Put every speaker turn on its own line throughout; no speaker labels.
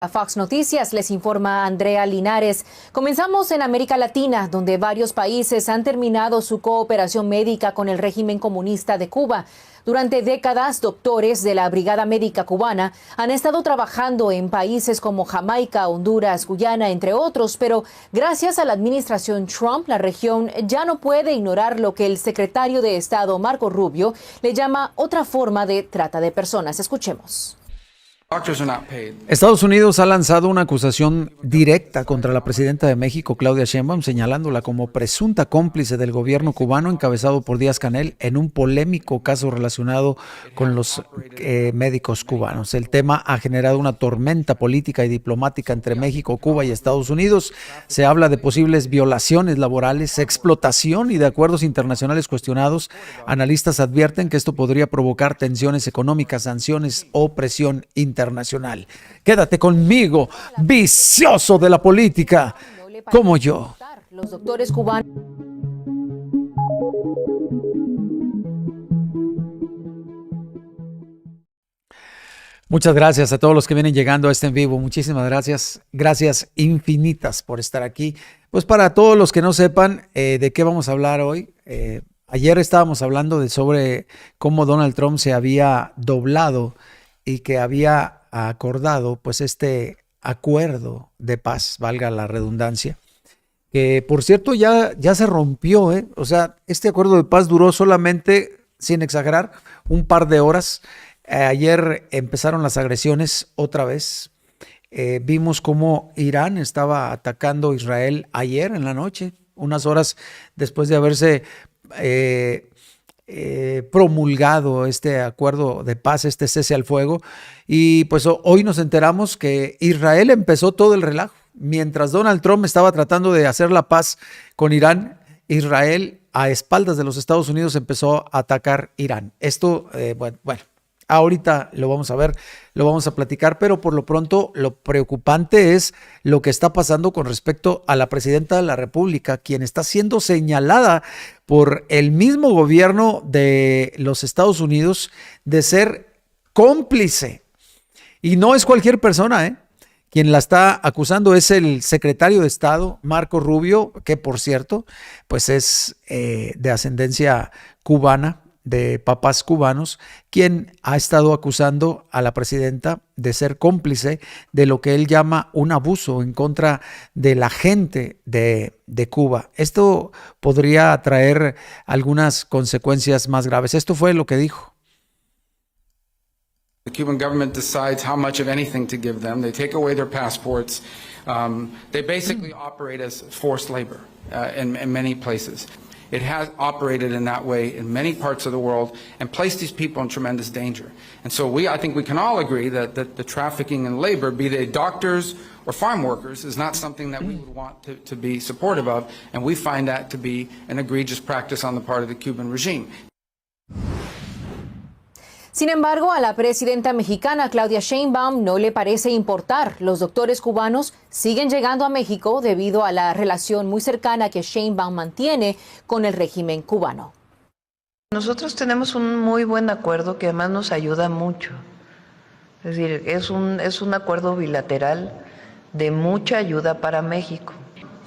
A Fox Noticias les informa Andrea Linares. Comenzamos en América Latina, donde varios países han terminado su cooperación médica con el régimen comunista de Cuba. Durante décadas, doctores de la Brigada Médica Cubana han estado trabajando en países como Jamaica, Honduras, Guyana, entre otros, pero gracias a la administración Trump, la región ya no puede ignorar lo que el secretario de Estado, Marco Rubio, le llama otra forma de trata de personas. Escuchemos.
Estados Unidos ha lanzado una acusación directa contra la presidenta de México, Claudia Sheinbaum, señalándola como presunta cómplice del gobierno cubano encabezado por Díaz-Canel en un polémico caso relacionado con los médicos cubanos. El tema ha generado una tormenta política y diplomática entre México, Cuba y Estados Unidos. Se habla de posibles violaciones laborales, explotación y de acuerdos internacionales cuestionados. Analistas advierten que esto podría provocar tensiones económicas, sanciones o presión internacional. Quédate conmigo, vicioso de la política, como yo.
Los doctores cubanos.
Muchas gracias a todos los que vienen llegando a este en vivo. Muchísimas gracias. Gracias infinitas por estar aquí. Pues para todos los que no sepan de qué vamos a hablar hoy, ayer estábamos hablando sobre cómo Donald Trump se había doblado y que había acordado pues este acuerdo de paz, valga la redundancia, que por cierto ya se rompió, o sea, este acuerdo de paz duró solamente, sin exagerar, un par de horas. Ayer empezaron las agresiones otra vez. Vimos cómo Irán estaba atacando a Israel ayer en la noche, unas horas después de haberse promulgado este acuerdo de paz, este cese al fuego, y pues hoy nos enteramos que Israel empezó todo el relajo. Mientras Donald Trump estaba tratando de hacer la paz con Irán, Israel a espaldas de los Estados Unidos empezó a atacar Irán. Esto, bueno, ahorita lo vamos a ver, lo vamos a platicar, pero por lo pronto lo preocupante es lo que está pasando con respecto a la presidenta de la República, quien está siendo señalada por el mismo gobierno de los Estados Unidos de ser cómplice. Y no es cualquier persona, Quien la está acusando es el secretario de Estado, Marco Rubio, que por cierto, pues es de ascendencia cubana, de papás cubanos, quien ha estado acusando a la presidenta de ser cómplice de lo que él llama un abuso en contra de la gente de Cuba. Esto podría traer algunas consecuencias más graves. Esto fue lo que dijo.
The Cuban government decides how much of anything to give them. They take away their passports. They basically operate as forced labor in many places. It has operated in that way in many parts of the world and placed these people in tremendous danger. And so I think we can all agree that the trafficking in labor, be they doctors or farm workers, is not something that we would want to be supportive of, and we find that to be an egregious practice on the part of the Cuban regime.
Sin embargo, a la presidenta mexicana Claudia Sheinbaum no le parece importar. Los doctores cubanos siguen llegando a México debido a la relación muy cercana que Sheinbaum mantiene con el régimen cubano.
Nosotros tenemos un muy buen acuerdo que además nos ayuda mucho. Es decir, es un acuerdo bilateral de mucha ayuda para México.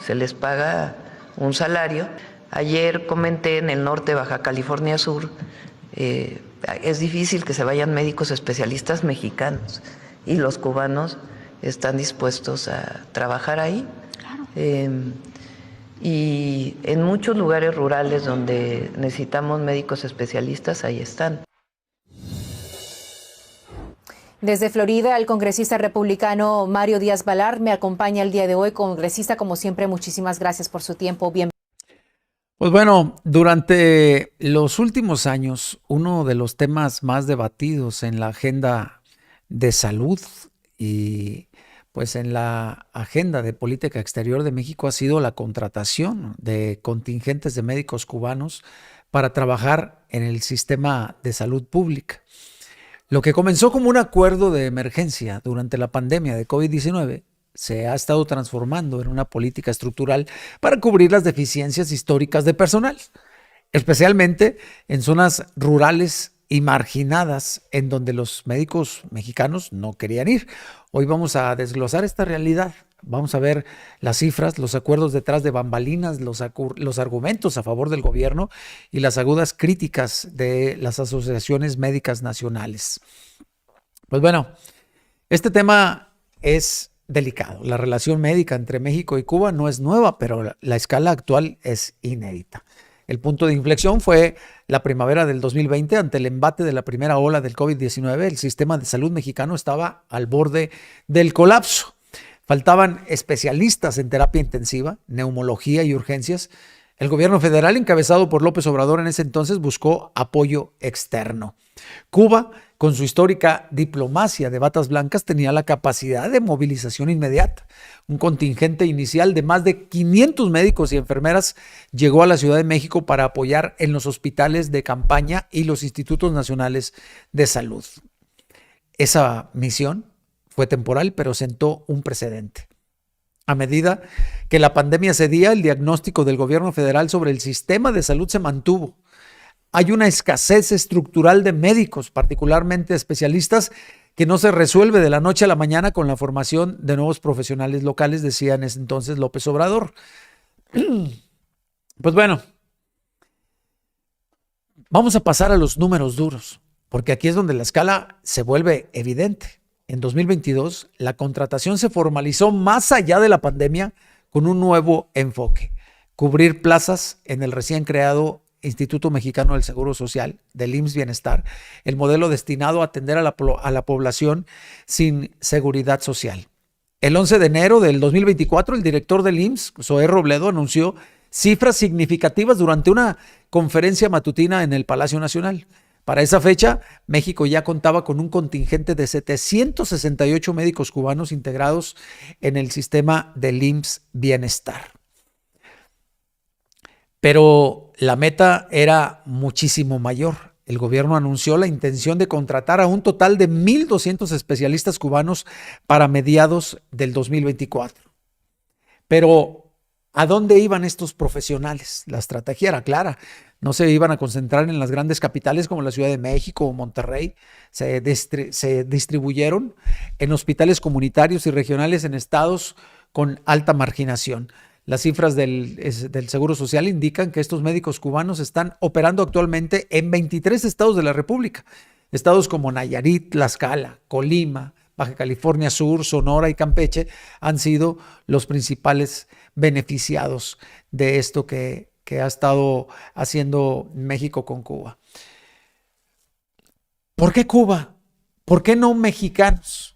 Se les paga un salario. Ayer comenté en el norte de Baja California Sur, es difícil que se vayan médicos especialistas mexicanos y los cubanos están dispuestos a trabajar ahí. Claro. Y en muchos lugares rurales donde necesitamos médicos especialistas, ahí están.
Desde Florida, el congresista republicano Mario Díaz-Balart me acompaña el día de hoy. Congresista, como siempre, muchísimas gracias por su tiempo.
Pues bueno, durante los últimos años, uno de los temas más debatidos en la agenda de salud y pues en la agenda de política exterior de México ha sido la contratación de contingentes de médicos cubanos para trabajar en el sistema de salud pública. Lo que comenzó como un acuerdo de emergencia durante la pandemia de COVID-19 se ha estado transformando en una política estructural para cubrir las deficiencias históricas de personal, especialmente en zonas rurales y marginadas en donde los médicos mexicanos no querían ir. Hoy vamos a desglosar esta realidad. Vamos a ver las cifras, los acuerdos detrás de bambalinas, los argumentos a favor del gobierno y las agudas críticas de las asociaciones médicas nacionales. Pues bueno, este tema es delicado. La relación médica entre México y Cuba no es nueva, pero la escala actual es inédita. El punto de inflexión fue la primavera del 2020. Ante el embate de la primera ola del COVID-19, el sistema de salud mexicano estaba al borde del colapso. Faltaban especialistas en terapia intensiva, neumología y urgencias. El gobierno federal, encabezado por López Obrador en ese entonces, buscó apoyo externo. Cuba, con su histórica diplomacia de batas blancas, tenía la capacidad de movilización inmediata. Un contingente inicial de más de 500 médicos y enfermeras llegó a la Ciudad de México para apoyar en los hospitales de campaña y los institutos nacionales de salud. Esa misión fue temporal, pero sentó un precedente. A medida que la pandemia cedía, el diagnóstico del gobierno federal sobre el sistema de salud se mantuvo. Hay una escasez estructural de médicos, particularmente especialistas, que no se resuelve de la noche a la mañana con la formación de nuevos profesionales locales, decía en ese entonces López Obrador. Pues bueno, vamos a pasar a los números duros, porque aquí es donde la escala se vuelve evidente. En 2022, la contratación se formalizó más allá de la pandemia con un nuevo enfoque: cubrir plazas en el recién creado Instituto Mexicano del Seguro Social, del IMSS Bienestar, el modelo destinado a atender a la población sin seguridad social. El 11 de enero del 2024, el director del IMSS, Zoé Robledo, anunció cifras significativas durante una conferencia matutina en el Palacio Nacional. Para esa fecha, México ya contaba con un contingente de 768 médicos cubanos integrados en el sistema del IMSS Bienestar. Pero la meta era muchísimo mayor. El gobierno anunció la intención de contratar a un total de 1,200 especialistas cubanos para mediados del 2024. Pero, ¿a dónde iban estos profesionales? La estrategia era clara. No se iban a concentrar en las grandes capitales como la Ciudad de México o Monterrey. Se distribuyeron en hospitales comunitarios y regionales en estados con alta marginación. Las cifras del Seguro Social indican que estos médicos cubanos están operando actualmente en 23 estados de la República. Estados como Nayarit, Tlaxcala, Colima, Baja California Sur, Sonora y Campeche han sido los principales beneficiados de esto que ha estado haciendo México con Cuba. ¿Por qué Cuba? ¿Por qué no mexicanos?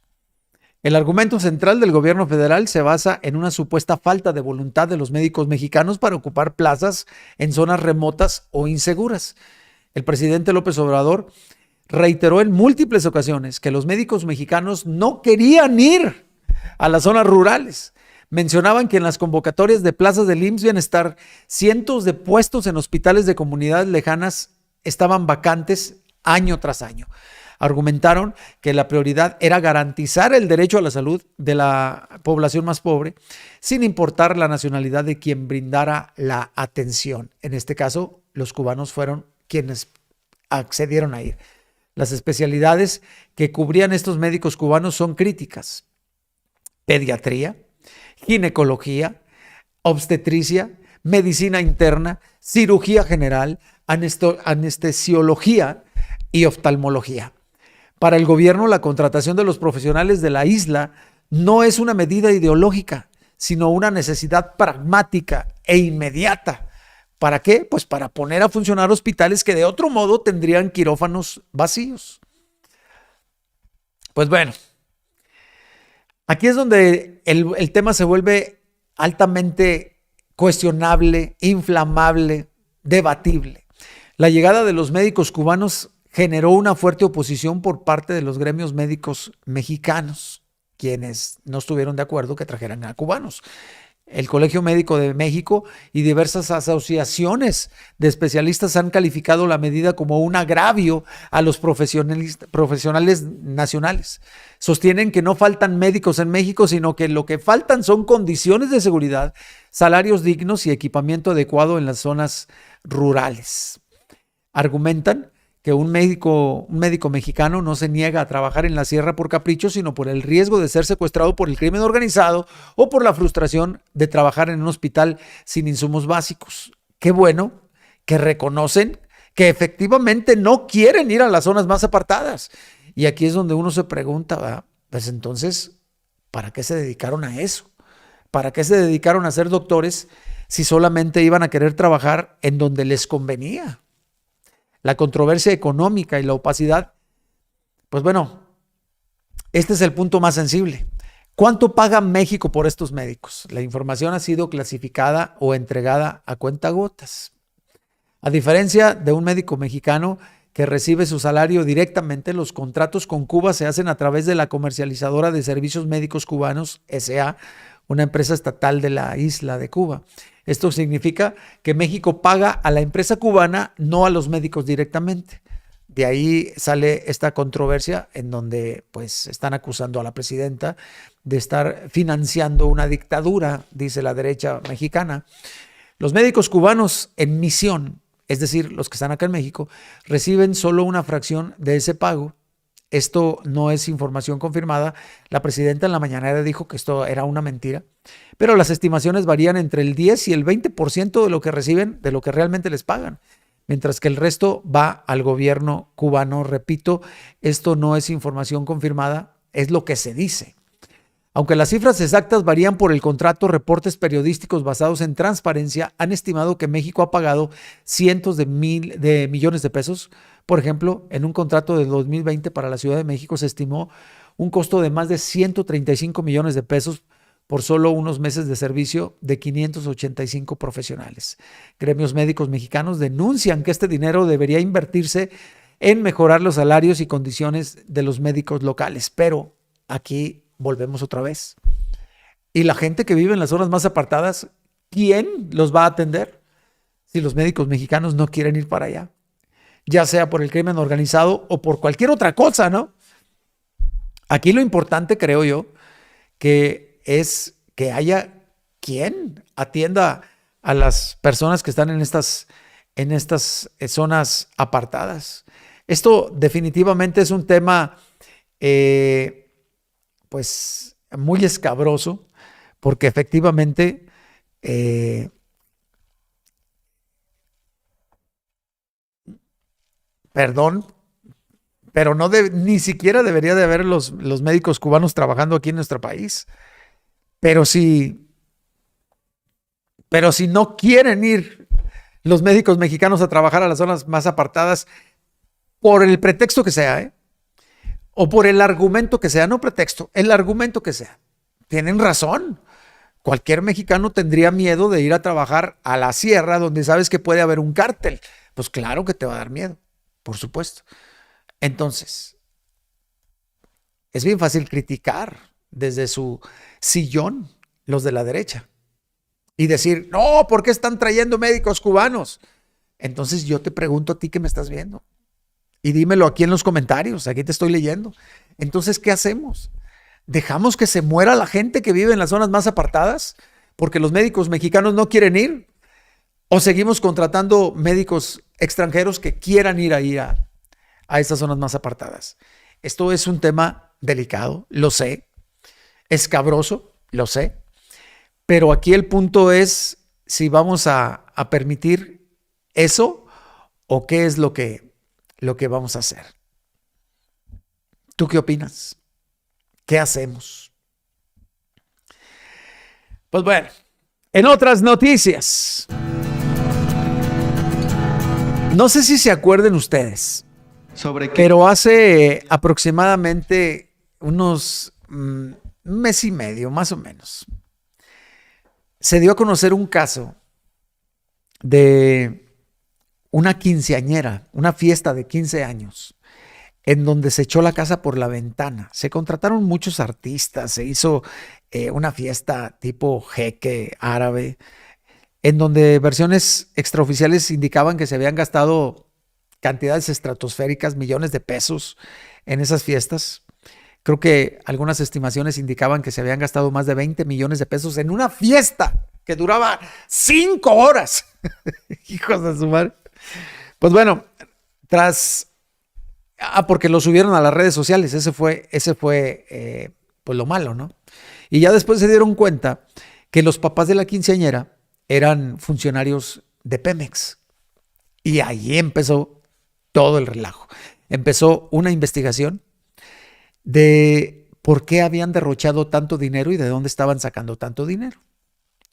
El argumento central del gobierno federal se basa en una supuesta falta de voluntad de los médicos mexicanos para ocupar plazas en zonas remotas o inseguras. El presidente López Obrador reiteró en múltiples ocasiones que los médicos mexicanos no querían ir a las zonas rurales. Mencionaban que en las convocatorias de plazas del IMSS Bienestar, cientos de puestos en hospitales de comunidades lejanas estaban vacantes año tras año. Argumentaron que la prioridad era garantizar el derecho a la salud de la población más pobre, sin importar la nacionalidad de quien brindara la atención. En este caso, los cubanos fueron quienes accedieron a ir. Las especialidades que cubrían estos médicos cubanos son críticas: pediatría, ginecología, obstetricia, medicina interna, cirugía general, anestesiología y oftalmología. Para el gobierno, la contratación de los profesionales de la isla no es una medida ideológica, sino una necesidad pragmática e inmediata. ¿Para qué? Pues para poner a funcionar hospitales que de otro modo tendrían quirófanos vacíos. Pues bueno, aquí es donde el tema se vuelve altamente cuestionable, inflamable, debatible. La llegada de los médicos cubanos generó una fuerte oposición por parte de los gremios médicos mexicanos, quienes no estuvieron de acuerdo que trajeran a cubanos. El Colegio Médico de México y diversas asociaciones de especialistas han calificado la medida como un agravio a los profesionales nacionales. Sostienen que no faltan médicos en México, sino que lo que faltan son condiciones de seguridad, salarios dignos y equipamiento adecuado en las zonas rurales. Argumentan que un médico mexicano no se niega a trabajar en la sierra por capricho, sino por el riesgo de ser secuestrado por el crimen organizado o por la frustración de trabajar en un hospital sin insumos básicos. Qué bueno que reconocen que efectivamente no quieren ir a las zonas más apartadas. Y aquí es donde uno se pregunta, ¿verdad? Pues entonces, ¿para qué se dedicaron a eso? ¿Para qué se dedicaron a ser doctores si solamente iban a querer trabajar en donde les convenía? La controversia económica y la opacidad, pues bueno, este es el punto más sensible. ¿Cuánto paga México por estos médicos? La información ha sido clasificada o entregada a cuentagotas. A diferencia de un médico mexicano que recibe su salario directamente, los contratos con Cuba se hacen a través de la comercializadora de servicios médicos cubanos, S.A., una empresa estatal de la isla de Cuba. Esto significa que México paga a la empresa cubana, no a los médicos directamente. De ahí sale esta controversia en donde pues están acusando a la presidenta de estar financiando una dictadura, dice la derecha mexicana. Los médicos cubanos en misión, es decir, los que están acá en México, reciben solo una fracción de ese pago. Esto no es información confirmada. La presidenta en la mañanera dijo que esto era una mentira, pero las estimaciones varían entre el 10 y el 20% de lo que reciben, de lo que realmente les pagan, mientras que el resto va al gobierno cubano. Repito, esto no es información confirmada, es lo que se dice. Aunque las cifras exactas varían por el contrato, reportes periodísticos basados en transparencia han estimado que México ha pagado cientos de millones de pesos. Por ejemplo, en un contrato de 2020 para la Ciudad de México se estimó un costo de más de 135 millones de pesos por solo unos meses de servicio de 585 profesionales. Gremios médicos mexicanos denuncian que este dinero debería invertirse en mejorar los salarios y condiciones de los médicos locales, pero aquí volvemos otra vez. Y la gente que vive en las zonas más apartadas, ¿quién los va a atender si los médicos mexicanos no quieren ir para allá? Ya sea por el crimen organizado o por cualquier otra cosa, ¿no? Aquí lo importante, creo yo, que es que haya quien atienda a las personas que están en estas zonas apartadas. Esto definitivamente es un tema pues muy escabroso, porque efectivamente perdón, pero ni siquiera debería de haber los médicos cubanos trabajando aquí en nuestro país. Pero si no quieren ir los médicos mexicanos a trabajar a las zonas más apartadas, por el pretexto que sea, o por el argumento que sea, no pretexto, el argumento que sea, tienen razón. Cualquier mexicano tendría miedo de ir a trabajar a la sierra donde sabes que puede haber un cártel. Pues claro que te va a dar miedo, por supuesto. Entonces, es bien fácil criticar desde su sillón los de la derecha y decir, no, ¿por qué están trayendo médicos cubanos? Entonces yo te pregunto a ti que me estás viendo y dímelo aquí en los comentarios, aquí te estoy leyendo. Entonces, ¿qué hacemos? ¿Dejamos que se muera la gente que vive en las zonas más apartadas porque los médicos mexicanos no quieren ir? ¿O seguimos contratando médicos extranjeros que quieran ir ahí a esas zonas más apartadas? Esto es un tema delicado, lo sé, escabroso, lo sé, pero aquí el punto es si vamos a permitir eso o qué es lo que vamos a hacer. ¿Tú qué opinas? ¿Qué hacemos? Pues bueno, en otras noticias, no sé si se acuerden ustedes,
¿Sobre qué?
pero hace aproximadamente unos un mes y medio, más o menos, se dio a conocer un caso de una quinceañera, una fiesta de 15 años, en donde se echó la casa por la ventana. Se contrataron muchos artistas, se hizo una fiesta tipo jeque árabe, en donde versiones extraoficiales indicaban que se habían gastado cantidades estratosféricas, millones de pesos en esas fiestas. Creo que algunas estimaciones indicaban que se habían gastado más de 20 millones de pesos en una fiesta que duraba 5 horas. Hijos de su madre. Pues bueno, tras Porque lo subieron a las redes sociales, ese fue pues lo malo, ¿no? Y ya después se dieron cuenta que los papás de la quinceañera eran funcionarios de Pemex. Y ahí empezó todo el relajo. Empezó una investigación de por qué habían derrochado tanto dinero y de dónde estaban sacando tanto dinero.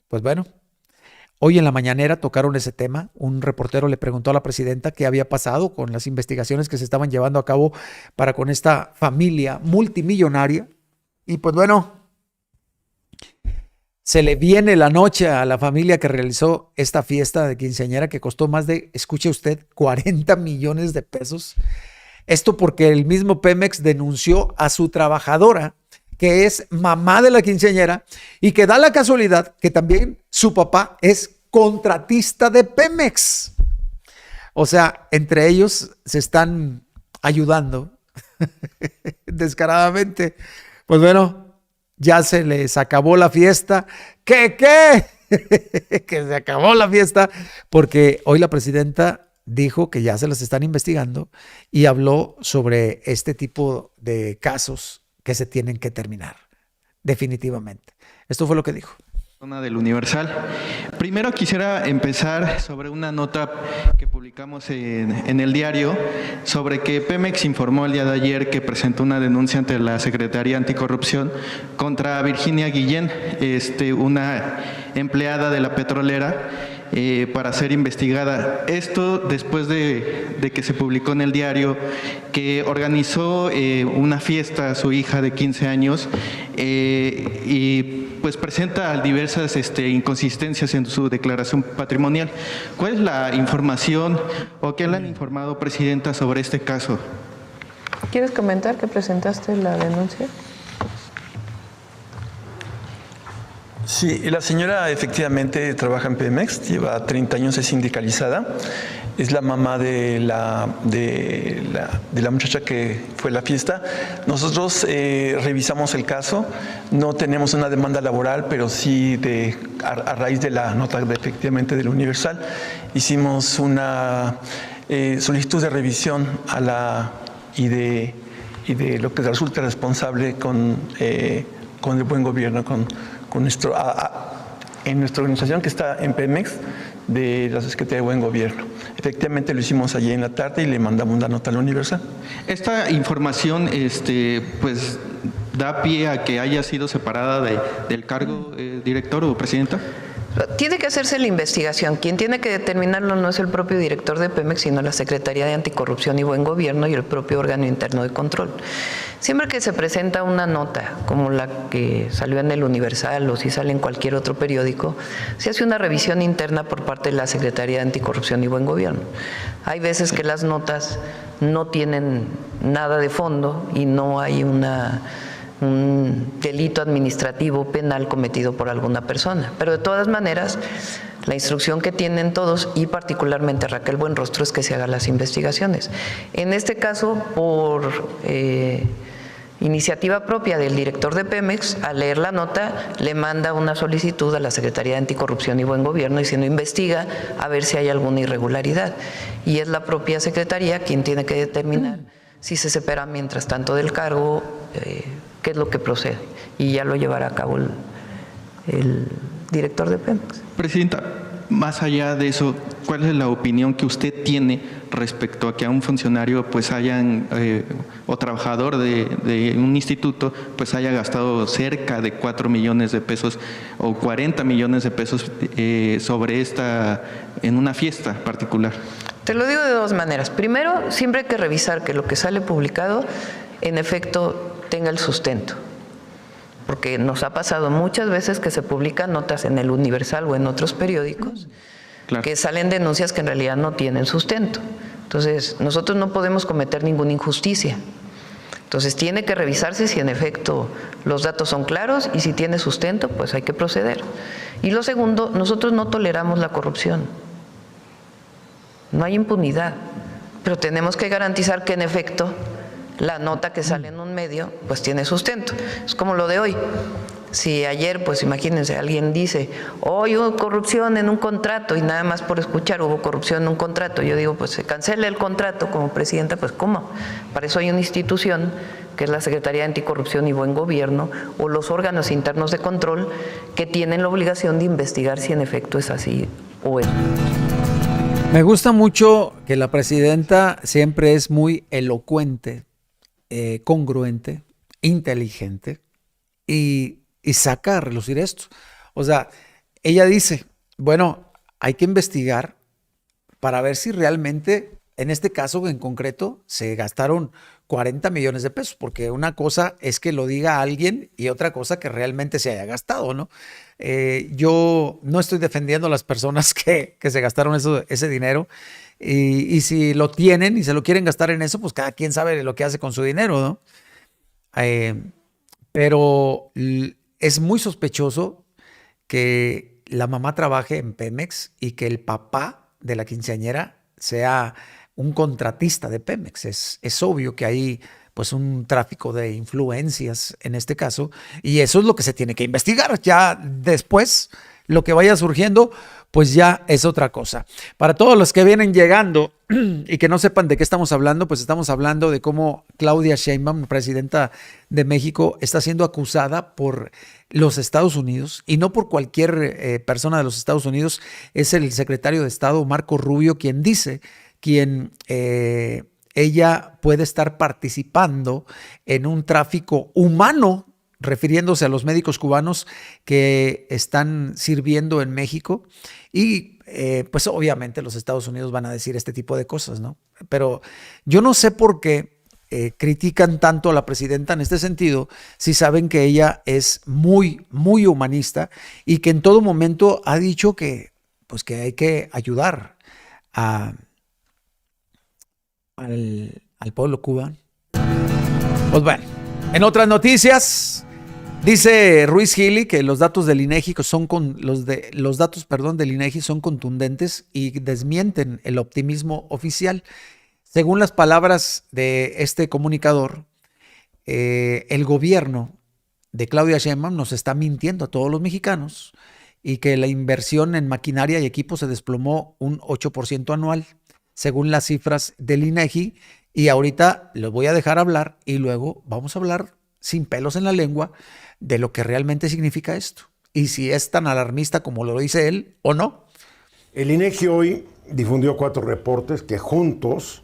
Pues bueno, hoy en la mañanera tocaron ese tema. Un reportero le preguntó a la presidenta qué había pasado con las investigaciones que se estaban llevando a cabo para con esta familia multimillonaria. Y pues bueno, se le viene la noche a la familia que realizó esta fiesta de quinceañera que costó más de, escuche usted, 40 millones de pesos. Esto porque el mismo Pemex denunció a su trabajadora, que es mamá de la quinceañera, y que da la casualidad que también su papá es contratista de Pemex. O sea, entre ellos se están ayudando descaradamente. Pues bueno, ya se les acabó la fiesta. ¿Qué? Que se acabó la fiesta, porque hoy la presidenta dijo que ya se las están investigando y habló sobre este tipo de casos que se tienen que terminar, definitivamente. Esto fue lo que dijo.
Del Universal. Primero quisiera empezar sobre una nota que publicamos en el diario sobre que Pemex informó el día de ayer que presentó una denuncia ante la Secretaría Anticorrupción contra Virginia Guillén, una empleada de la petrolera, para ser investigada. Esto después de que se publicó en el diario que organizó una fiesta a su hija de 15 años y pues presenta diversas inconsistencias en su declaración patrimonial. ¿Cuál es la información o qué le han informado, presidenta, sobre este caso?
¿Quieres comentar que presentaste la denuncia?
Sí, la señora efectivamente trabaja en Pemex, lleva 30 años, es sindicalizada, es la mamá de la muchacha que fue a la fiesta. Nosotros revisamos el caso, no tenemos una demanda laboral, pero sí a raíz de la nota efectivamente del Universal, hicimos una solicitud de revisión y de lo que resulte responsable con el buen gobierno, en nuestra organización que está en Pemex, de la Secretaría de Buen Gobierno. Efectivamente lo hicimos allí en la tarde y le mandamos la nota al Universal.
Esta información pues da pie a que haya sido separada del cargo, director o presidenta.
Tiene que hacerse la investigación. Quien tiene que determinarlo no es el propio director de Pemex, sino la Secretaría de Anticorrupción y Buen Gobierno y el propio órgano interno de control. Siempre que se presenta una nota como la que salió en el Universal o si sale en cualquier otro periódico, se hace una revisión interna por parte de la Secretaría de Anticorrupción y Buen Gobierno. Hay veces que las notas no tienen nada de fondo y no hay un delito administrativo penal cometido por alguna persona. Pero de todas maneras, la instrucción que tienen todos y particularmente Raquel Buenrostro es que se hagan las investigaciones. En este caso, por iniciativa propia del director de Pemex, al leer la nota, le manda una solicitud a la Secretaría de Anticorrupción y Buen Gobierno diciendo investiga a ver si hay alguna irregularidad. Y es la propia Secretaría quien tiene que determinar si se separa mientras tanto del cargo, qué es lo que procede, y ya lo llevará a cabo el director de Pemex.
Presidenta, más allá de eso, ¿cuál es la opinión que usted tiene respecto a que a un funcionario pues o trabajador de un instituto pues haya gastado cerca de 4 millones de pesos o 40 millones de pesos en una fiesta particular?
Te lo digo de dos maneras. Primero, siempre hay que revisar que lo que sale publicado en efecto tenga el sustento, porque nos ha pasado muchas veces que se publican notas en el Universal o en otros periódicos, claro, que salen denuncias que en realidad no tienen sustento. Entonces, nosotros no podemos cometer ninguna injusticia. Entonces, tiene que revisarse si en efecto los datos son claros y si tiene sustento, pues hay que proceder. Y lo segundo, nosotros no toleramos la corrupción. No hay impunidad, pero tenemos que garantizar que en efecto la nota que sale en un medio pues tiene sustento. Es como lo de hoy. Si ayer, pues imagínense, alguien dice, hoy hubo corrupción en un contrato y nada más por escuchar hubo corrupción en un contrato, yo digo, pues se cancela el contrato como presidenta, pues ¿cómo? Para eso hay una institución que es la Secretaría de Anticorrupción y Buen Gobierno, o los órganos internos de control que tienen la obligación de investigar si en efecto es así o es.
Me gusta mucho que la presidenta siempre es muy elocuente, congruente, inteligente y saca a relucir esto. O sea, ella dice, bueno, hay que investigar para ver si realmente, en este caso en concreto, se gastaron 40 millones de pesos, porque una cosa es que lo diga alguien y otra cosa que realmente se haya gastado, ¿no? Yo no estoy defendiendo a las personas que se gastaron ese dinero y si lo tienen y se lo quieren gastar en eso, pues cada quien sabe lo que hace con su dinero, ¿no? Pero es muy sospechoso que la mamá trabaje en Pemex y que el papá de la quinceañera sea un contratista de Pemex. Es obvio que hay pues un tráfico de influencias en este caso y eso es lo que se tiene que investigar. Ya después lo que vaya surgiendo pues ya es otra cosa. Para todos los que vienen llegando y que no sepan de qué estamos hablando, pues estamos hablando de cómo Claudia Sheinbaum, presidenta de México, está siendo acusada por los Estados Unidos y no por cualquier persona de los Estados Unidos. Es el secretario de Estado, Marco Rubio, quien dice ella puede estar participando en un tráfico humano, refiriéndose a los médicos cubanos que están sirviendo en México. Y pues obviamente los Estados Unidos van a decir este tipo de cosas, ¿no? Pero yo no sé por qué critican tanto a la presidenta en este sentido, si saben que ella es muy, muy humanista y que en todo momento ha dicho que, pues, que hay que ayudar al pueblo cubano. Pues bueno, en otras noticias, dice Ruiz Gili que los datos del INEGI del INEGI son contundentes y desmienten el optimismo oficial. Según las palabras de este comunicador, el gobierno de Claudia Sheinbaum nos está mintiendo a todos los mexicanos y que la inversión en maquinaria y equipo se desplomó un 8% anual, según las cifras del INEGI. Y ahorita los voy a dejar hablar y luego vamos a hablar sin pelos en la lengua de lo que realmente significa esto y si es tan alarmista como lo dice él o no.
El INEGI hoy difundió 4 reportes que juntos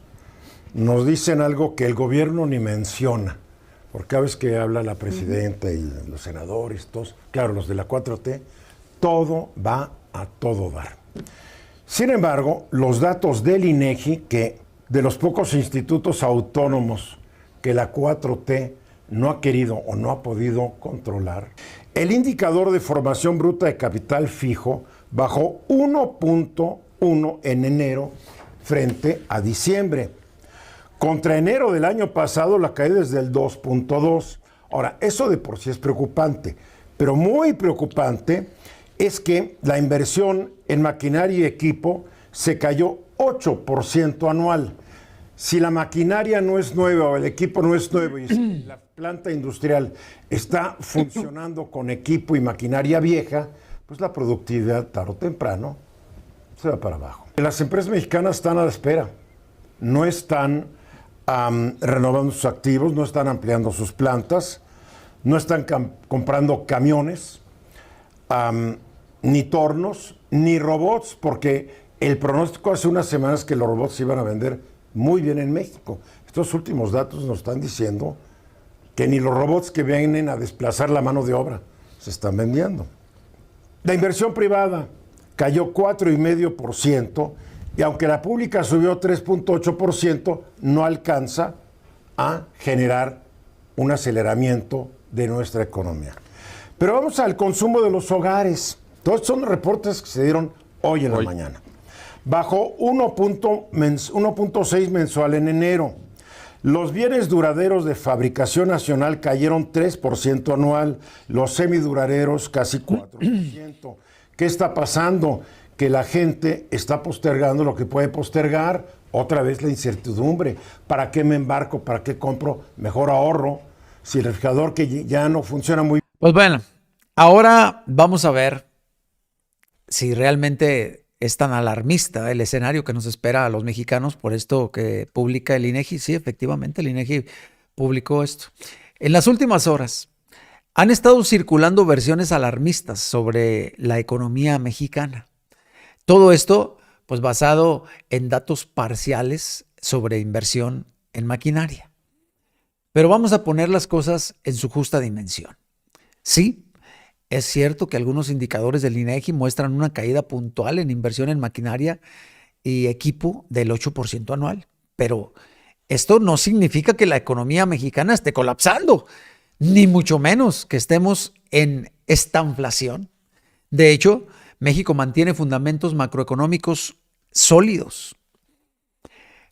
nos dicen algo que el gobierno ni menciona, porque cada vez que habla la presidenta y los senadores, todos, claro, los de la 4T, todo va a todo dar. Sin embargo, los datos del INEGI, que de los pocos institutos autónomos que la 4T no ha querido o no ha podido controlar, el indicador de formación bruta de capital fijo bajó 1.1 en enero frente a diciembre. Contra enero del año pasado la caída es del 2.2. Ahora, eso de por sí es preocupante, pero muy preocupante es que la inversión en maquinaria y equipo se cayó 8% anual. Si la maquinaria no es nueva o el equipo no es nuevo y si la planta industrial está funcionando con equipo y maquinaria vieja, pues la productividad tarde o temprano se va para abajo. Las empresas mexicanas están a la espera, no están renovando sus activos, no están ampliando sus plantas, no están comprando camiones, ni tornos, ni robots, porque el pronóstico hace unas semanas que los robots se iban a vender muy bien en México. Estos últimos datos nos están diciendo que ni los robots que vienen a desplazar la mano de obra se están vendiendo. La inversión privada cayó 4,5% y aunque la pública subió 3.8%, no alcanza a generar un aceleramiento de nuestra economía. Pero vamos al consumo de los hogares. Todos son reportes que se dieron hoy en la mañana. Bajó 1.6 mensual en enero. Los bienes duraderos de fabricación nacional cayeron 3% anual. Los semiduraderos casi 4%. ¿Qué está pasando? Que la gente está postergando lo que puede postergar. Otra vez la incertidumbre. ¿Para qué me embarco? ¿Para qué compro? Mejor ahorro. Si el refrigerador que ya no funciona muy bien.
Pues bueno, Ahora vamos a ver si realmente es tan alarmista el escenario que nos espera a los mexicanos por esto que publica el INEGI. Sí, efectivamente, el INEGI publicó esto. En las últimas horas han estado circulando versiones alarmistas sobre la economía mexicana. Todo esto, pues, basado en datos parciales sobre inversión en maquinaria. Pero vamos a poner las cosas en su justa dimensión. Sí, es cierto que algunos indicadores del INEGI muestran una caída puntual en inversión en maquinaria y equipo del 8% anual, pero esto no significa que la economía mexicana esté colapsando, ni mucho menos que estemos en estanflación. De hecho, México mantiene fundamentos macroeconómicos sólidos.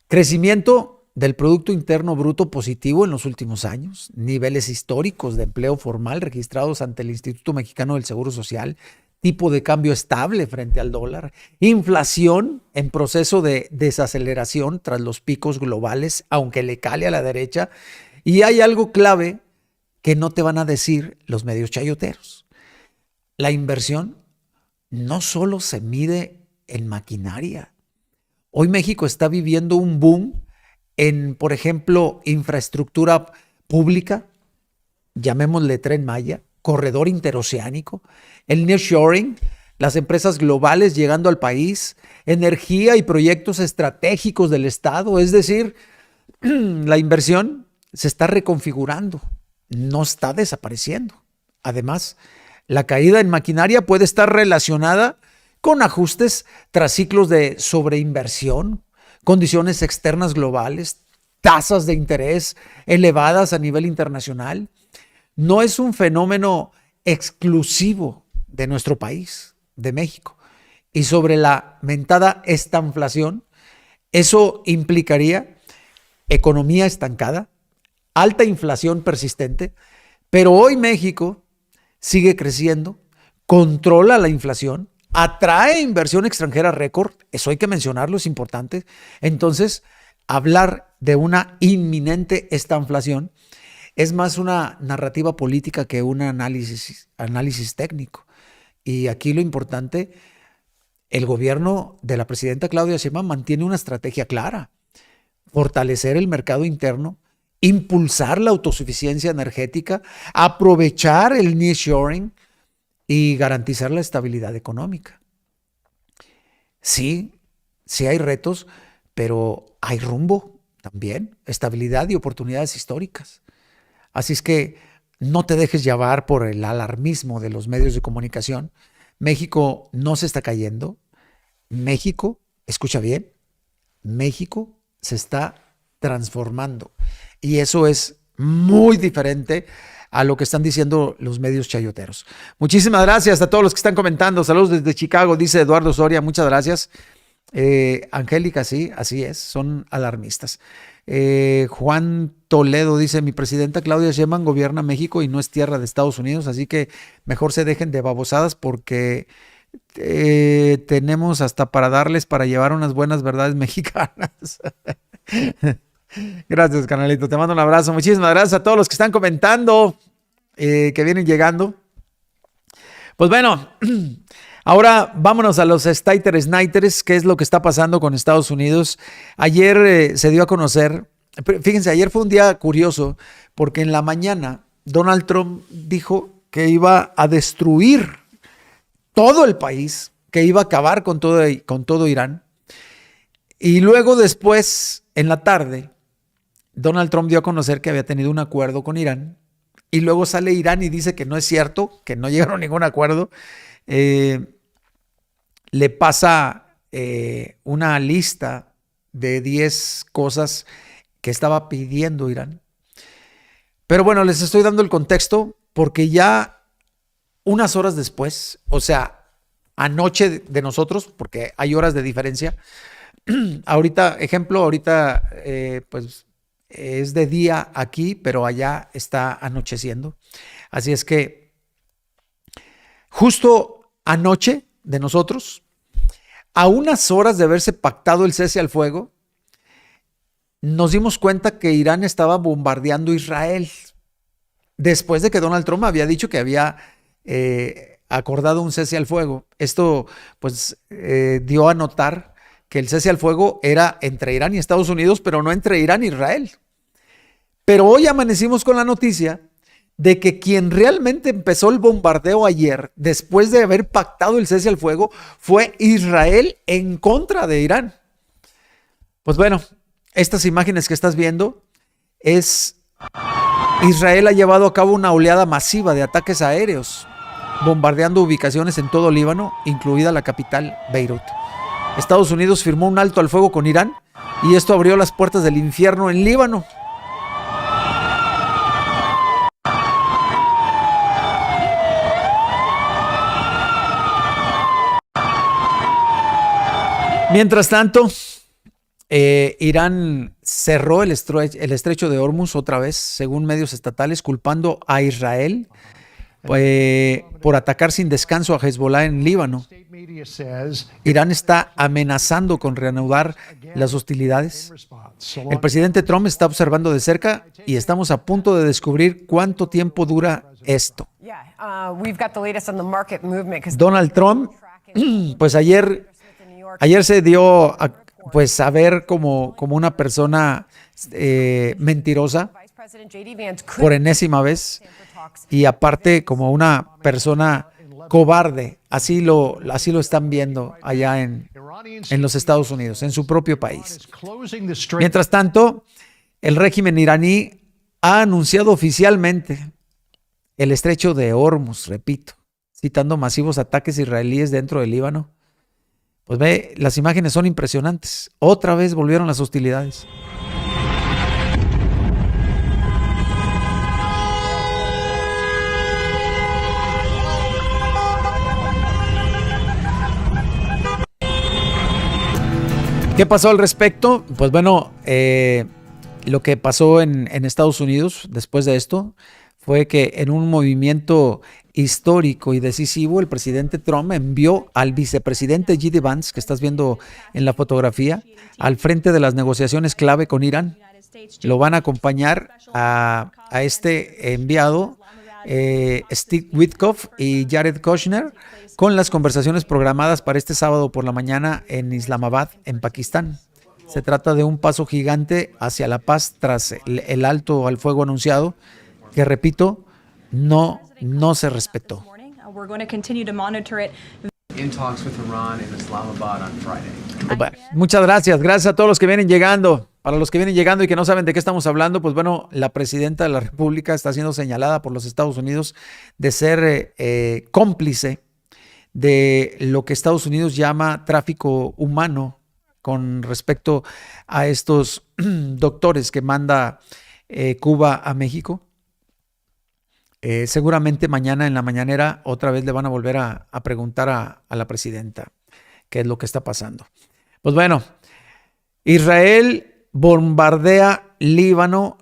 Crecimiento del Producto Interno Bruto positivo en los últimos años, niveles históricos de empleo formal registrados ante el Instituto Mexicano del Seguro Social, tipo de cambio estable frente al dólar, inflación en proceso de desaceleración tras los picos globales, aunque le cale a la derecha, y hay algo clave que no te van a decir los medios chayoteros. La inversión no solo se mide en maquinaria. Hoy México está viviendo un boom en, por ejemplo, infraestructura pública, llamémosle Tren Maya, corredor interoceánico, el nearshoring, las empresas globales llegando al país, energía y proyectos estratégicos del Estado. Es decir, la inversión se está reconfigurando, no está desapareciendo. Además, la caída en maquinaria puede estar relacionada con ajustes tras ciclos de sobreinversión, condiciones externas globales, tasas de interés elevadas a nivel internacional. No es un fenómeno exclusivo de nuestro país, de México. Y sobre la mentada estanflación, eso implicaría economía estancada, alta inflación persistente, pero hoy México sigue creciendo, controla la inflación, atrae inversión extranjera récord, eso hay que mencionarlo, es importante. Entonces, hablar de una inminente estanflación es más una narrativa política que un análisis técnico. Y aquí lo importante, el gobierno de la presidenta Claudia Sheinbaum mantiene una estrategia clara: fortalecer el mercado interno, impulsar la autosuficiencia energética, aprovechar el nearshoring y garantizar la estabilidad económica. Sí, sí hay retos, pero hay rumbo también, estabilidad y oportunidades históricas. Así es que no te dejes llevar por el alarmismo de los medios de comunicación. México no se está cayendo. México, escucha bien, México se está transformando. Y eso es muy diferente a lo que están diciendo los medios chayoteros. Muchísimas gracias a todos los que están comentando. Saludos desde Chicago, dice Eduardo Soria, muchas gracias. Angélica, sí, así es, son alarmistas. Juan Toledo dice: mi presidenta Claudia Sheinbaum gobierna México y no es tierra de Estados Unidos, así que mejor se dejen de babosadas porque tenemos hasta para darles para llevar unas buenas verdades mexicanas. Gracias, canalito, te mando un abrazo. Muchísimas gracias a todos los que están comentando, que vienen llegando. Pues bueno, ahora vámonos a los Staters Nighters. ¿Qué es lo que está pasando con Estados Unidos? Ayer se dio a conocer, fíjense, ayer fue un día curioso porque en la mañana Donald Trump dijo que iba a destruir todo el país, que iba a acabar con todo Irán. Y luego después, en la tarde, Donald Trump dio a conocer que había tenido un acuerdo con Irán, y luego sale Irán y dice que no es cierto, que no llegaron a ningún acuerdo. Le pasa una lista de 10 cosas que estaba pidiendo Irán. Pero bueno, les estoy dando el contexto porque ya unas horas después, o sea, anoche de nosotros, porque hay horas de diferencia. Ahorita pues es de día aquí, pero allá está anocheciendo. Así es que justo anoche de nosotros, a unas horas de haberse pactado el cese al fuego, nos dimos cuenta que Irán estaba bombardeando Israel, después de que Donald Trump había dicho que había acordado un cese al fuego. Esto pues dio a notar que el cese al fuego era entre Irán y Estados Unidos, pero no entre Irán e Israel. Pero hoy amanecimos con la noticia de que quien realmente empezó el bombardeo ayer, después de haber pactado el cese al fuego, fue Israel en contra de Irán. Pues bueno, estas imágenes que estás viendo Israel ha llevado a cabo una oleada masiva de ataques aéreos, bombardeando ubicaciones en todo Líbano, incluida la capital Beirut. Estados Unidos firmó un alto al fuego con Irán y esto abrió las puertas del infierno en Líbano. Mientras tanto, Irán cerró el estrecho de Hormuz otra vez, según medios estatales, culpando a Israel por atacar sin descanso a Hezbollah en Líbano. Irán está amenazando con reanudar las hostilidades. El presidente Trump está observando de cerca y estamos a punto de descubrir cuánto tiempo dura esto. Donald Trump, pues ayer se dio a ver como una persona mentirosa por enésima vez y aparte como una persona cobarde. Así lo están viendo allá en los Estados Unidos, en su propio país. Mientras tanto, el régimen iraní ha anunciado oficialmente el estrecho de Hormuz, repito, citando masivos ataques israelíes dentro del Líbano. Pues ve, las imágenes son impresionantes. Otra vez volvieron las hostilidades. ¿Qué pasó al respecto? Pues bueno, lo que pasó en Estados Unidos después de esto fue que en un movimiento histórico y decisivo, el presidente Trump envió al vicepresidente J.D. Vance, que estás viendo en la fotografía, al frente de las negociaciones clave con Irán. Lo van a acompañar a este enviado, Steve Witkoff y Jared Kushner, con las conversaciones programadas para este sábado por la mañana en Islamabad, en Pakistán. Se trata de un paso gigante hacia la paz tras el alto al fuego anunciado, que repito, no se respetó. Bueno, muchas gracias a todos los que vienen llegando. Para los que vienen llegando y que no saben de qué estamos hablando, pues bueno, la presidenta de la República está siendo señalada por los Estados Unidos de ser cómplice de lo que Estados Unidos llama tráfico humano con respecto a estos doctores que manda Cuba a México. Seguramente mañana en la mañanera otra vez le van a volver a preguntar a la presidenta qué es lo que está pasando. Pues bueno, Israel bombardea Líbano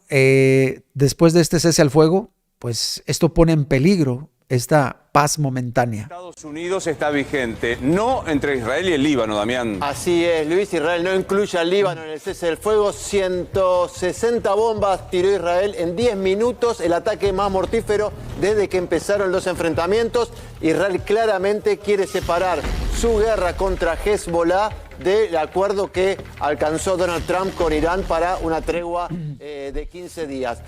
después de este cese al fuego, pues esto pone en peligro esta paz momentánea.
Estados Unidos está vigente, no entre Israel y el Líbano, Damián.
Así es, Luis. Israel no incluye al Líbano en el cese del fuego. 160 bombas tiró Israel en 10 minutos, el ataque más mortífero desde que empezaron los enfrentamientos. Israel claramente quiere separar su guerra contra Hezbollah del acuerdo que alcanzó Donald Trump con Irán para una tregua de 15 días.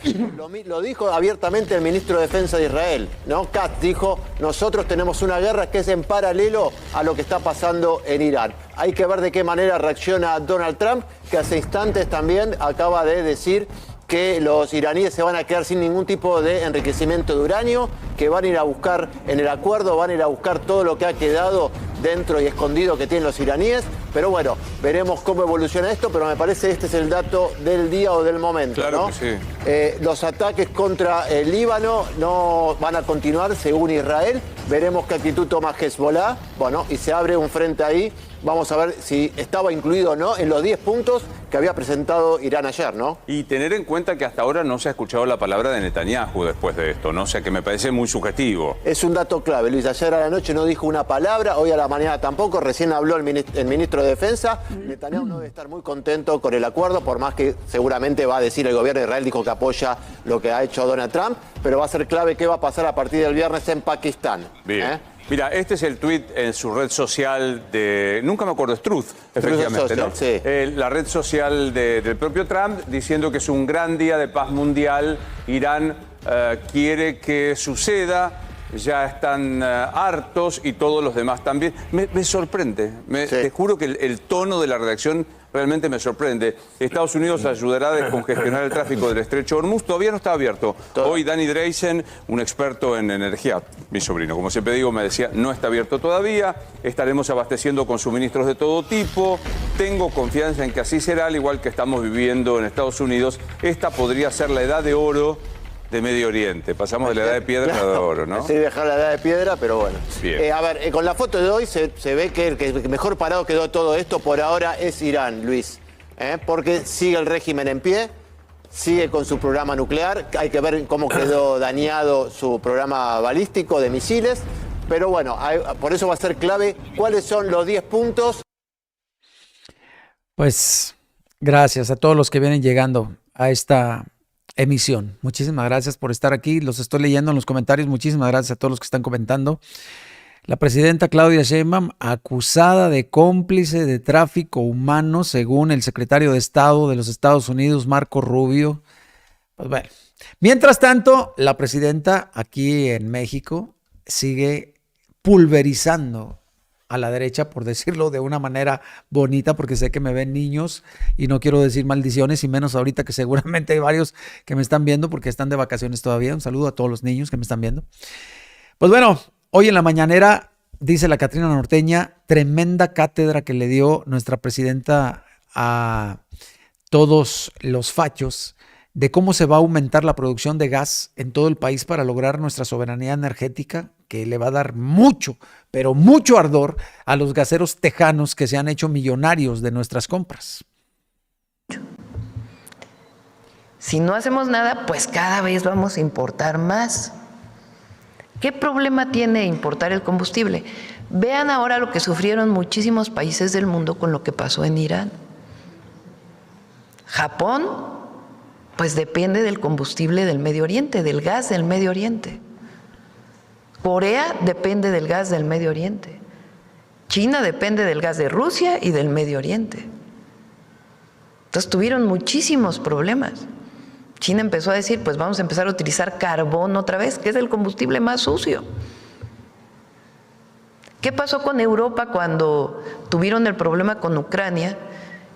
Lo dijo abiertamente el ministro de Defensa de Israel, ¿no? Katz dijo, nosotros tenemos una guerra que es en paralelo a lo que está pasando en Irán. Hay que ver de qué manera reacciona Donald Trump, que hace instantes también acaba de decir que los iraníes se van a quedar sin ningún tipo de enriquecimiento de uranio, que van a ir a buscar en el acuerdo, van a ir a buscar todo lo que ha quedado dentro y escondido que tienen los iraníes. Pero bueno, veremos cómo evoluciona esto, pero me parece este es el dato del día o del momento.
Claro,
¿no?
que sí.
Los ataques contra el Líbano no van a continuar según Israel. Veremos qué actitud toma Hezbollah. Bueno, y se abre un frente ahí. Vamos a ver si estaba incluido o no en los 10 puntos que había presentado Irán ayer, ¿no?
Y tener en cuenta que hasta ahora no se ha escuchado la palabra de Netanyahu después de esto, ¿no? O sea que me parece muy sugestivo.
Es un dato clave, Luis. Ayer a la noche no dijo una palabra, hoy a la mañana tampoco. Recién habló el ministro de Defensa. Netanyahu no debe estar muy contento con el acuerdo, por más que seguramente va a decir el gobierno de Israel, dijo que apoya lo que ha hecho Donald Trump, pero va a ser clave qué va a pasar a partir del viernes en Pakistán.
Bien. Mira, este es el tuit en su red social de... Nunca me acuerdo, es Truth, efectivamente,
Social,
¿no?
sí.
La red social del propio Trump diciendo que es un gran día de paz mundial. Irán quiere que suceda, ya están hartos y todos los demás también. Me sorprende, te juro que el tono de la redacción realmente me sorprende. Estados Unidos ayudará a descongestionar el tráfico del estrecho de Hormuz. Todavía no está abierto. Hoy Danny Dreisen, un experto en energía, mi sobrino, como siempre digo, me decía, no está abierto todavía. Estaremos abasteciendo con suministros de todo tipo. Tengo confianza en que así será, al igual que estamos viviendo en Estados Unidos. Esta podría ser la edad de oro de Medio Oriente. Pasamos de la edad de piedra a la edad de oro, ¿no?
Sí, dejar la edad de piedra, pero bueno.
Bien.
A ver, con la foto de hoy se ve que el que mejor parado quedó todo esto por ahora es Irán, Luis. Porque sigue el régimen en pie, sigue con su programa nuclear. Hay que ver cómo quedó dañado su programa balístico de misiles. Pero bueno, por eso va a ser clave cuáles son los 10 puntos.
Pues gracias a todos los que vienen llegando a esta emisión. Muchísimas gracias por estar aquí. Los estoy leyendo en los comentarios. Muchísimas gracias a todos los que están comentando. La presidenta Claudia Sheinbaum, acusada de cómplice de tráfico humano, según el secretario de Estado de los Estados Unidos, Marco Rubio. Pues bueno. Mientras tanto, la presidenta aquí en México sigue pulverizando a la derecha, por decirlo de una manera bonita, porque sé que me ven niños y no quiero decir maldiciones, y menos ahorita que seguramente hay varios que me están viendo porque están de vacaciones todavía. Un saludo a todos los niños que me están viendo. Pues bueno, hoy en la mañanera, dice la Catrina Norteña, tremenda cátedra que le dio nuestra presidenta a todos los fachos de cómo se va a aumentar la producción de gas en todo el país para lograr nuestra soberanía energética, que le va a dar mucho, pero mucho ardor a los gaseros tejanos que se han hecho millonarios de nuestras compras.
Si no hacemos nada, pues cada vez vamos a importar más. ¿Qué problema tiene importar el combustible? Vean ahora lo que sufrieron muchísimos países del mundo con lo que pasó en Irán. Japón, pues depende del combustible del Medio Oriente, del gas del Medio Oriente. Corea depende del gas del Medio Oriente. China depende del gas de Rusia y del Medio Oriente. Entonces tuvieron muchísimos problemas. China empezó a decir, pues vamos a empezar a utilizar carbón otra vez, que es el combustible más sucio. ¿Qué pasó con Europa cuando tuvieron el problema con Ucrania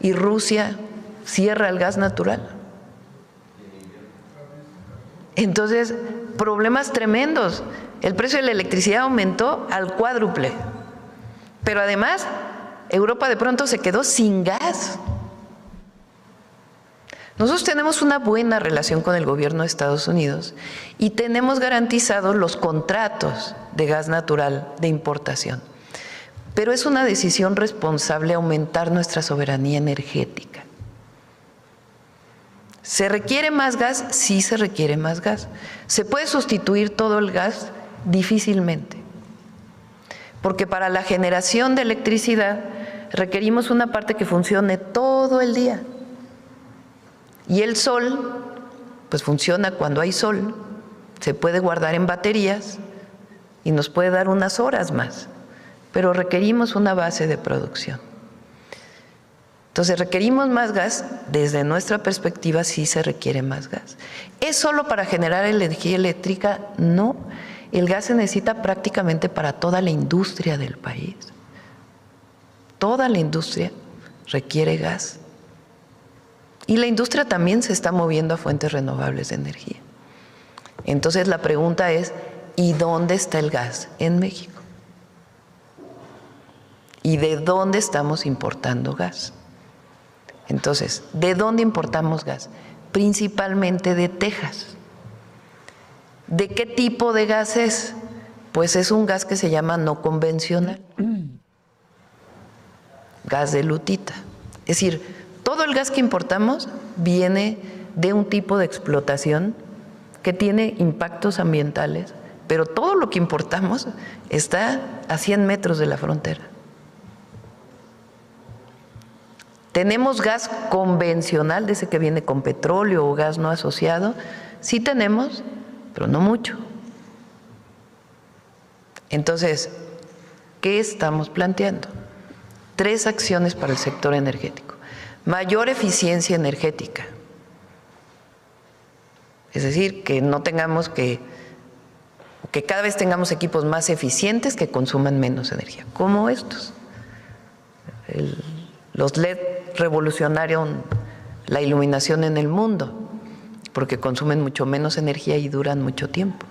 y Rusia cierra el gas natural? Entonces, problemas tremendos. El precio de la electricidad aumentó al cuádruple. Pero además, Europa de pronto se quedó sin gas. Nosotros tenemos una buena relación con el gobierno de Estados Unidos y tenemos garantizados los contratos de gas natural de importación. Pero es una decisión responsable aumentar nuestra soberanía energética. ¿Se requiere más gas? Sí, se requiere más gas. ¿Se puede sustituir todo el gas? Difícilmente. Porque para la generación de electricidad requerimos una parte que funcione todo el día. Y el sol, pues funciona cuando hay sol, se puede guardar en baterías y nos puede dar unas horas más, pero requerimos una base de producción. Entonces requerimos más gas, desde nuestra perspectiva sí se requiere más gas. ¿Es solo para generar energía eléctrica? No, el gas se necesita prácticamente para toda la industria del país. Toda la industria requiere gas. Y la industria también se está moviendo a fuentes renovables de energía. Entonces la pregunta es, ¿y dónde está el gas en México? ¿Y de dónde estamos importando gas? Entonces, ¿de dónde importamos gas? Principalmente de Texas. ¿De qué tipo de gas es? Pues es un gas que se llama no convencional. Gas de lutita. Es decir, todo el gas que importamos viene de un tipo de explotación que tiene impactos ambientales, pero todo lo que importamos está a 100 metros de la frontera. ¿Tenemos gas convencional, de ese que viene con petróleo o gas no asociado? Sí tenemos, pero no mucho. Entonces, ¿qué estamos planteando? 3 acciones para el sector energético. Mayor eficiencia energética. Es decir, que no tengamos que cada vez tengamos equipos más eficientes que consuman menos energía, como estos. Los LED revolucionaron la iluminación en el mundo porque consumen mucho menos energía y duran mucho tiempo.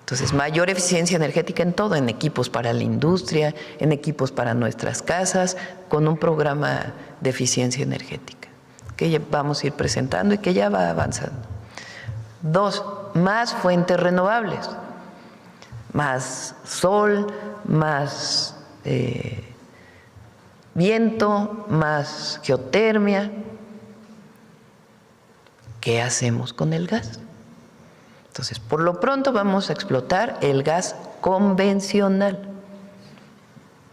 Entonces, mayor eficiencia energética en todo, en equipos para la industria, en equipos para nuestras casas, con un programa de eficiencia energética que ya vamos a ir presentando y que ya va avanzando. 2, más fuentes renovables, más sol, más viento, más geotermia. ¿Qué hacemos con el gas? Entonces, por lo pronto vamos a explotar el gas convencional.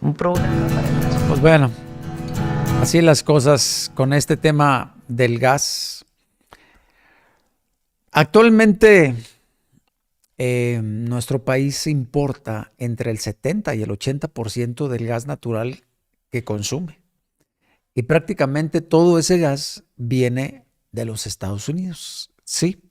Un programa para el gas.
Pues bueno, así las cosas con este tema del gas. Actualmente nuestro país importa entre el 70 y el 80% del gas natural que consume. Y prácticamente todo ese gas viene de los Estados Unidos. Sí,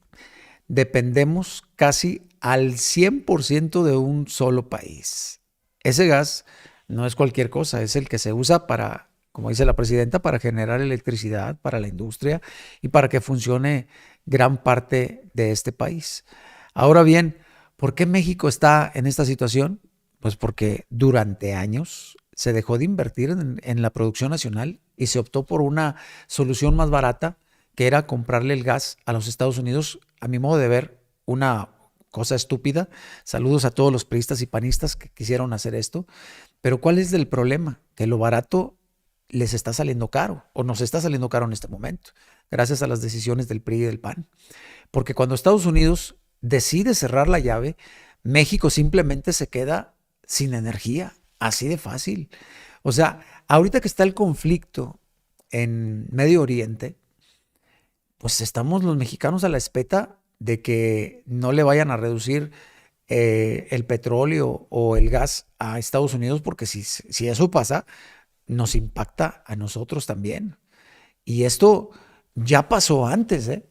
dependemos casi al 100% de un solo país. Ese gas no es cualquier cosa, es el que se usa para, como dice la presidenta, para generar electricidad para la industria y para que funcione gran parte de este país. Ahora bien, ¿por qué México está en esta situación? Pues porque durante años se dejó de invertir en la producción nacional y se optó por una solución más barata, que era comprarle el gas a los Estados Unidos, a mi modo de ver, una cosa estúpida. Saludos a todos los priistas y panistas que quisieron hacer esto. Pero ¿cuál es el problema? Que lo barato les está saliendo caro, o nos está saliendo caro en este momento, gracias a las decisiones del PRI y del PAN. Porque cuando Estados Unidos decide cerrar la llave, México simplemente se queda sin energía, así de fácil. O sea, ahorita que está el conflicto en Medio Oriente, pues estamos los mexicanos a la espeta de que no le vayan a reducir el petróleo o el gas a Estados Unidos, porque si eso pasa, nos impacta a nosotros también. Y esto ya pasó antes, ¿eh?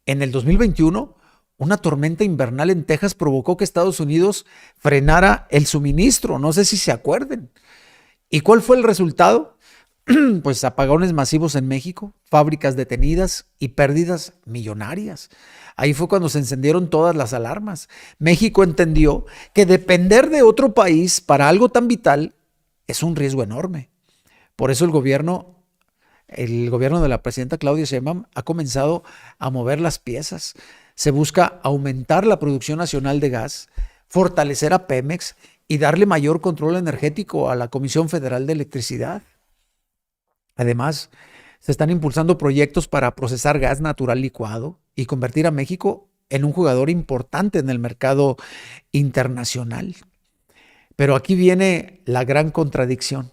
En el 2021, una tormenta invernal en Texas provocó que Estados Unidos frenara el suministro. No sé si se acuerden. ¿Y cuál fue el resultado? Pues apagones masivos en México, fábricas detenidas y pérdidas millonarias. Ahí fue cuando se encendieron todas las alarmas. México entendió que depender de otro país para algo tan vital es un riesgo enorme. Por eso el gobierno de la presidenta Claudia Sheinbaum ha comenzado a mover las piezas. Se busca aumentar la producción nacional de gas, fortalecer a Pemex y darle mayor control energético a la Comisión Federal de Electricidad. Además, se están impulsando proyectos para procesar gas natural licuado y convertir a México en un jugador importante en el mercado internacional. Pero aquí viene la gran contradicción.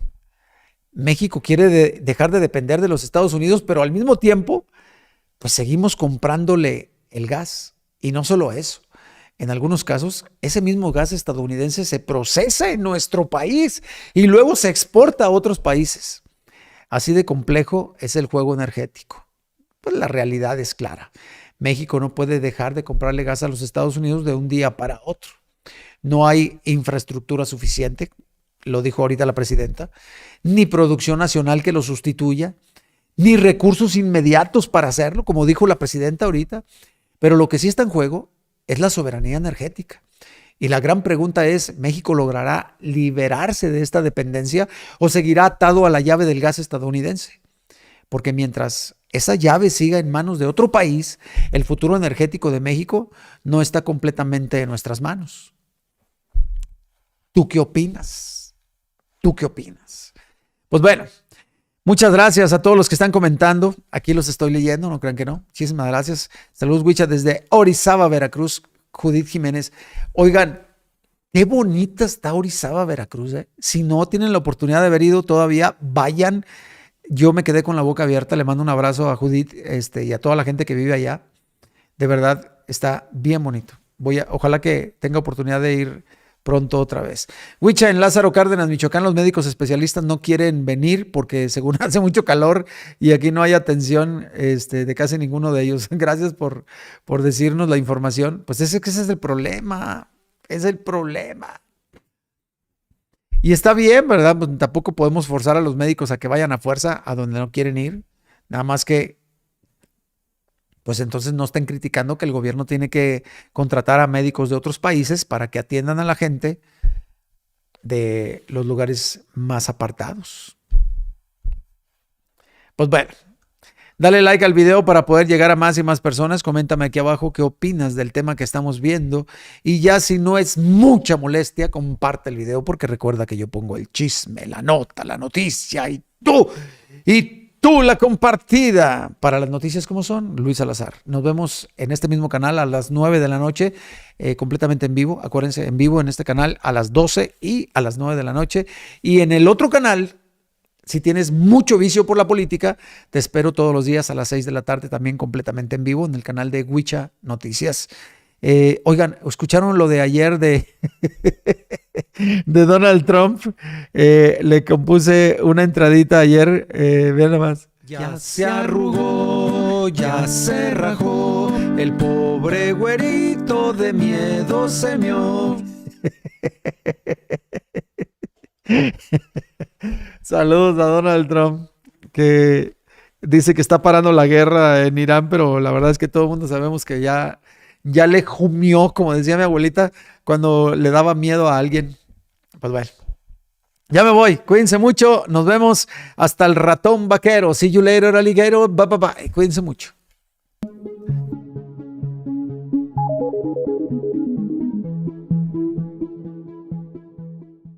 México quiere dejar de depender de los Estados Unidos, pero al mismo tiempo, pues seguimos comprándole el gas. Y no solo eso. En algunos casos, ese mismo gas estadounidense se procesa en nuestro país y luego se exporta a otros países. Así de complejo es el juego energético. Pues la realidad es clara. México no puede dejar de comprarle gas a los Estados Unidos de un día para otro. No hay infraestructura suficiente, lo dijo ahorita la presidenta, ni producción nacional que lo sustituya, ni recursos inmediatos para hacerlo, como dijo la presidenta ahorita. Pero lo que sí está en juego es la soberanía energética. Y la gran pregunta es, ¿México logrará liberarse de esta dependencia o seguirá atado a la llave del gas estadounidense? Porque mientras esa llave siga en manos de otro país, el futuro energético de México no está completamente en nuestras manos. ¿Tú qué opinas? ¿Tú qué opinas? Pues bueno, muchas gracias a todos los que están comentando. Aquí los estoy leyendo, no crean que no. Muchísimas gracias. Saludos, Huicha, desde Orizaba, Veracruz. Judith Jiménez. Oigan, qué bonita está Orizaba, Veracruz. Si no tienen la oportunidad de haber ido todavía, vayan. yo me quedé con la boca abierta. Le mando un abrazo a Judith y a toda la gente que vive allá. De verdad, está bien bonito. Ojalá que tenga oportunidad de ir pronto otra vez. Huicha, en Lázaro Cárdenas, Michoacán, los médicos especialistas no quieren venir porque según hace mucho calor y aquí no hay atención de casi ninguno de ellos. Gracias por decirnos la información. Pues ese es el problema. Es el problema. Y está bien, ¿verdad? Pues tampoco podemos forzar a los médicos a que vayan a fuerza a donde no quieren ir. Nada más que pues entonces no estén criticando que el gobierno tiene que contratar a médicos de otros países para que atiendan a la gente de los lugares más apartados. Pues bueno, dale like al video para poder llegar a más y más personas. Coméntame aquí abajo qué opinas del tema que estamos viendo. Y ya si no es mucha molestia, comparte el video porque recuerda que yo pongo el chisme, la nota, la noticia y tú la compartida para las noticias como son. Luis Salazar. Nos vemos en este mismo canal a las 9 de la noche, completamente en vivo. Acuérdense, en vivo en este canal a las 12 y a las 9 de la noche. Y en el otro canal, si tienes mucho vicio por la política, te espero todos los días a las 6 de la tarde, también completamente en vivo en el canal de Huicha Noticias. Oigan, ¿escucharon lo de ayer de Donald Trump? Le compuse una entradita ayer, vean nada más. Ya se arrugó, ya se rajó, el pobre güerito de miedo se mió. Saludos a Donald Trump, que dice que está parando la guerra en Irán, pero la verdad es que todo el mundo sabemos que ya le jumió, como decía mi abuelita, cuando le daba miedo a alguien. Pues bueno, ya me voy. Cuídense mucho. Nos vemos hasta el ratón vaquero. See you later, alligator. Bye, bye, bye. Cuídense mucho.